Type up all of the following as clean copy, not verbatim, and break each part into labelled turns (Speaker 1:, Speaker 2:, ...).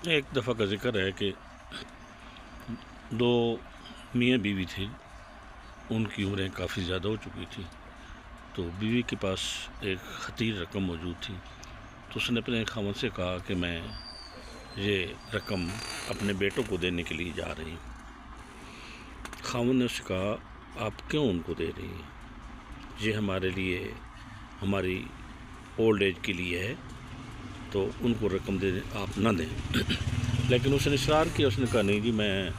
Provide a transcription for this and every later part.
Speaker 1: ایک دفعہ کا ذکر ہے کہ دو میاں بیوی تھے، ان کی عمریں کافی زیادہ ہو چکی تھی، تو بیوی کے پاس ایک خطیر رقم موجود تھی، تو اس نے اپنے خاوند سے کہا کہ میں یہ رقم اپنے بیٹوں کو دینے کے لیے جا رہی ہوں۔ خاوند نے اس سے کہا آپ کیوں ان کو دے رہی ہیں؟ یہ ہمارے لیے، ہماری اولڈ ایج کے لیے ہے، تو ان کو رقم دے دیں، آپ نہ دیں۔ لیکن اس نے اصرار کیا، اس نے کہا نہیں جی میں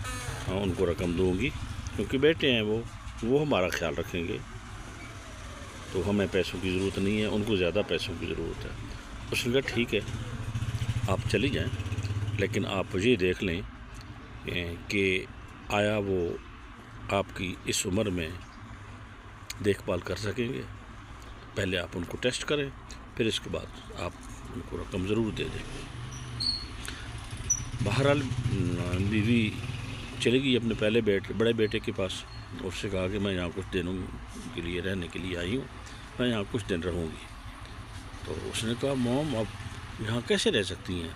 Speaker 1: ان کو رقم دوں گی، کیونکہ بیٹے ہیں وہ ہمارا خیال رکھیں گے، تو ہمیں پیسوں کی ضرورت نہیں ہے، ان کو زیادہ پیسوں کی ضرورت ہے۔ اس نے کہا ٹھیک ہے آپ چلی جائیں، لیکن آپ یہ دیکھ لیں کہ آیا وہ آپ کی اس عمر میں دیکھ بھال کر سکیں گے، پہلے آپ ان کو ٹیسٹ کریں، پھر اس کے بعد آپ ان کو رقم ضرور دے دیں۔ بہرحال بیوی چلی گئی اپنے بڑے بیٹے کے پاس، اس سے کہا کہ میں یہاں کچھ دنوں کے لیے رہنے کے لیے آئی ہوں، میں یہاں کچھ دن رہوں گی۔ تو اس نے کہا موم آپ یہاں کیسے رہ سکتی ہیں؟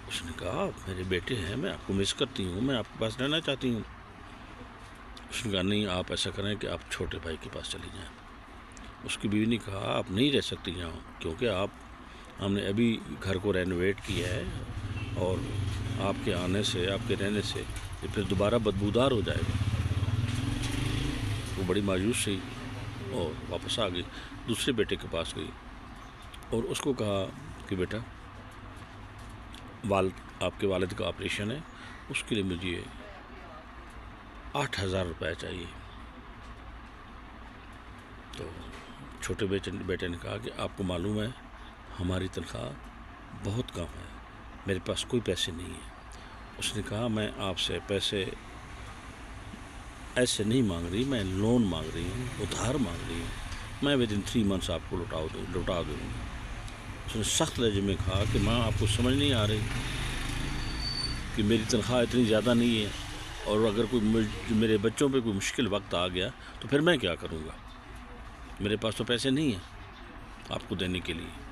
Speaker 1: اس نے کہا آپ میرے بیٹے ہیں، میں آپ کو مس کرتی ہوں، میں آپ کے پاس رہنا چاہتی ہوں۔ اس نے کہا نہیں آپ ایسا کریں کہ آپ چھوٹے بھائی کے پاس چلی جائیں۔ اس کی بیوی نے کہا آپ نہیں رہ سکتی یہاں، کیونکہ ہم نے ابھی گھر کو رینوویٹ کیا ہے، اور آپ کے آنے سے، آپ کے رہنے سے یہ پھر دوبارہ بدبودار ہو جائے گا۔ وہ بڑی مایوس ہوئی اور واپس آ گئی، دوسرے بیٹے کے پاس گئی اور اس کو کہا کہ بیٹا آپ کے والد کا آپریشن ہے، اس کے لیے مجھے 8,000 روپے چاہیے۔ تو چھوٹے بیٹے نے کہا کہ آپ کو معلوم ہے ہماری تنخواہ بہت کم ہے، میرے پاس کوئی پیسے نہیں ہیں۔ اس نے کہا میں آپ سے پیسے ایسے نہیں مانگ رہی، میں لون مانگ رہی ہوں، ادھار مانگ رہی ہوں، میں ودن 3 منتھس آپ کو لوٹا دوں گی۔ اس نے سخت لہجے میں کہا کہ ماں آپ کو سمجھ نہیں آ رہی کہ میری تنخواہ اتنی زیادہ نہیں ہے، اور اگر میرے بچوں پہ کوئی مشکل وقت آ گیا تو پھر میں کیا کروں گا؟ میرے پاس تو پیسے نہیں ہیں آپ کو دینے کے لیے۔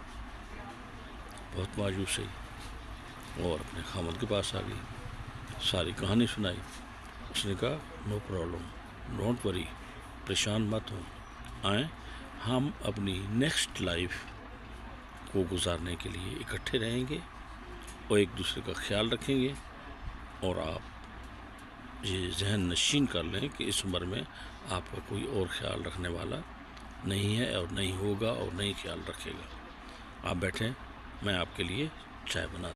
Speaker 1: بہت مایوس ہوئی اور اپنے خاوند کے پاس آ گئی، ساری کہانی سنائی۔ اس نے کہا نو پرابلم، ڈونٹ وری، پریشان مت ہوں، آئیں ہم اپنی نیکسٹ لائف کو گزارنے کے لیے اکٹھے رہیں گے اور ایک دوسرے کا خیال رکھیں گے، اور آپ یہ ذہن نشین کر لیں کہ اس عمر میں آپ کا کوئی اور خیال رکھنے والا نہیں ہے، اور نہیں ہوگا، اور نہیں خیال رکھے گا۔ آپ بیٹھیں، میں آپ کے لیے چائے بنا